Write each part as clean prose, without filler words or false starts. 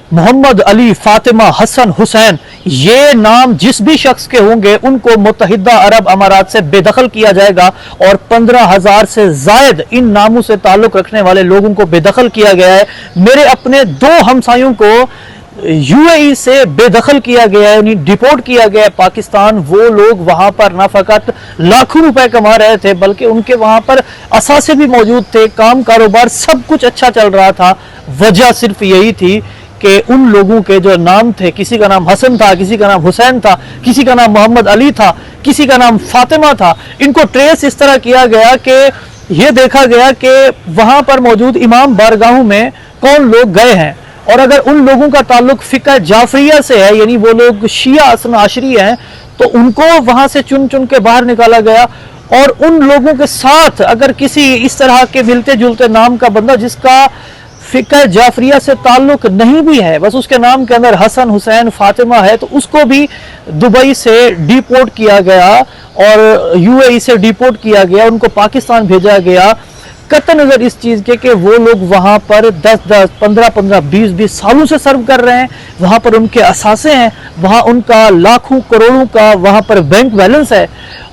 मोहम्मद अली, फातिमा, हसन, हुसैन, ये नाम जिस भी शख्स के होंगे उनको मुत्तहिदा अरब अमारात से बेदखल किया जाएगा और 15,000 से जायद इन नामों से ताल्लुक रखने वाले लोगों को बेदखल किया गया है। मेरे अपने 2 हमसायों को यूएई से बेदखल किया गया है, यानी डिपोर्ट किया गया है पाकिस्तान। वो लोग वहां पर ना फकत लाखों रुपए कमा रहे थे बल्कि उनके वहां पर असासे भी मौजूद थे, काम कारोबार सब कुछ अच्छा चल रहा था। वजह सिर्फ यही थी कि उन लोगों के जो नाम थे, किसी का नाम हसन था, किसी का नाम हुसैन था, किसी का नाम मोहम्मद अली था, किसी का नाम फातिमा था, इनको ट्रेस इस तरह किया गया कि ये देखा गया कि वहां पर मौजूद इमाम बारगाहों में कौन लोग गए हैं, और अगर उन लोगों का ताल्लुक फिक्र जाफरिया से है, यानी वो लोग शिया असना आशरी हैं, तो उनको वहां से चुन चुन के बाहर निकाला गया। और उन लोगों के साथ अगर किसी इस तरह के मिलते जुलते नाम का बंदा जिसका फिक्र जाफरिया से ताल्लुक नहीं भी है, बस उसके नाम के अंदर हसन, हुसैन, फातिमा है, तो उसको भी दुबई से डिपोर्ट किया गया और यूएई से डिपोर्ट किया गया, उनको पाकिस्तान भेजा गया। कत नजर इस चीज के कि वो लोग वहां पर 10-10, 15-15, 20-20 सालों से सर्व कर रहे हैं, वहां पर उनके असासे हैं, वहां उनका लाखों करोड़ों का वहां पर बैंक बैलेंस है।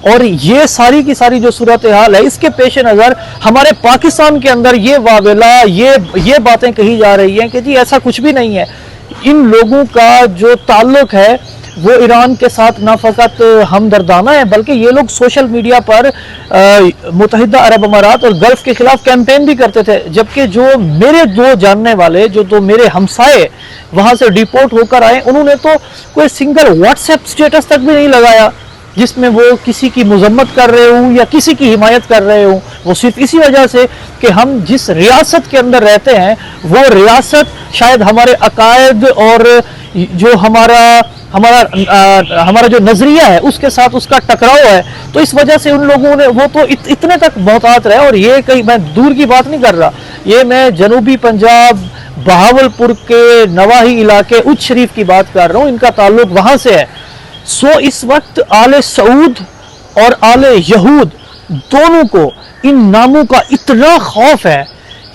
और ये सारी की सारी जो सूरत हाल है, इसके पेश नज़र हमारे पाकिस्तान के अंदर ये वावेला, ये बातें कही जा रही हैं कि जी ऐसा कुछ भी नहीं है। इन लोगों का जो ताल्लुक है वो ईरान के साथ ना फ़कत हमदर्दाना है, बल्कि ये लोग सोशल मीडिया पर मुत्तहिदा अरब अमारात और गल्फ़ के खिलाफ कैंपेन भी करते थे। जबकि जो मेरे 2 जानने वाले, जो 2 मेरे हमसाए वहाँ से डिपोर्ट होकर आए, उन्होंने तो कोई सिंगल व्हाट्सएप स्टेटस तक भी नहीं लगाया जिसमें वो किसी की मजम्मत कर रहे हूँ या किसी की हिमायत कर रहे हूँ। वो सिर्फ इसी वजह से कि हम जिस रियासत के अंदर रहते हैं वो रियासत शायद हमारे अकायद और जो हमारा जो नजरिया है उसके साथ उसका टकराव है, तो इस वजह से उन लोगों ने वो तो इतने तक मोहतात रहे। और ये कहीं मैं दूर की बात नहीं कर रहा, ये मैं जनूबी पंजाब, बहावलपुर के नवाही इलाके उच्च शरीफ की बात कर रहा हूँ, इनका ताल्लुक वहां से है। सो इस वक्त आले सऊद और आले यहूद दोनों को इन नामों का इतना खौफ है,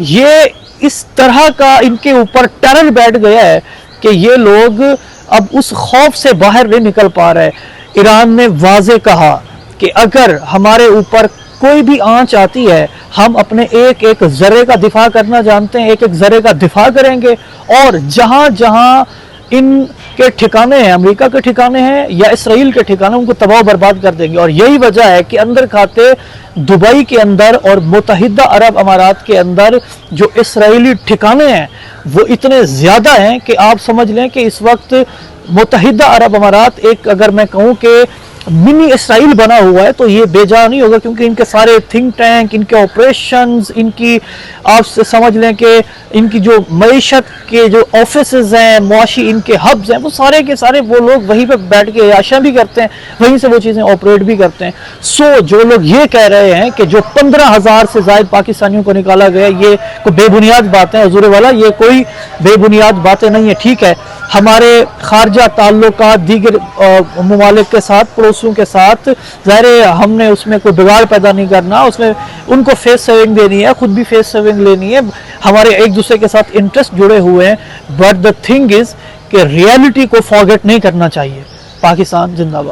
ये इस तरह का इनके ऊपर टेरर बैठ गया है कि ये लोग अब उस खौफ से बाहर नहीं निकल पा रहे। ईरान ने वाज़े कहा कि अगर हमारे ऊपर कोई भी आंच आती है, हम अपने एक एक जर्रे का दिफा करना जानते हैं, एक एक जर्रे का दिफा करेंगे, और जहां जहां इनके ठिकाने हैं, अमेरिका के ठिकाने हैं या इसराइल के ठिकाने, उनको तबाह बर्बाद कर देंगे। और यही वजह है कि अंदर खाते दुबई के अंदर और मुत्तहिदा अरब अमारात के अंदर जो इसराइली ठिकाने हैं वो इतने ज़्यादा हैं कि आप समझ लें कि इस वक्त मुत्तहिदा अरब अमारात एक, अगर मैं कहूँ कि मिनी इसराइल बना हुआ है, तो ये बेजा नहीं होगा, क्योंकि इनके सारे थिंक टैंक, इनके ऑपरेशंस, इनकी आप समझ लें कि इनकी जो मईशत के जो ऑफिसेज हैं, मुआशी इनके हब्स हैं, वो सारे के सारे वो लोग वहीं पे बैठ के याशा भी करते हैं, वहीं से वो चीज़ें ऑपरेट भी करते हैं। सो जो लोग ये कह रहे हैं कि जो 15,000 से ज़ायद पाकिस्तानियों को निकाला गया, ये कोई बेबुनियाद बातें, हुजूर वाला, ये कोई बेबुनियाद बातें नहीं है। ठीक है, हमारे खारजा ताल्लुकात दीगर ममालिक के साथ, पड़ोसियों के साथ, ज़ाहिर है हमने उसमें कोई बिगाड़ पैदा नहीं करना, उसमें उनको फेस सेविंग देनी है, खुद भी फेस सेविंग लेनी है, हमारे एक दूसरे के साथ इंटरेस्ट जुड़े हुए हैं। बट द थिंग इज़ कि रियलिटी को फॉरगेट नहीं करना चाहिए। पाकिस्तान जिंदाबाद।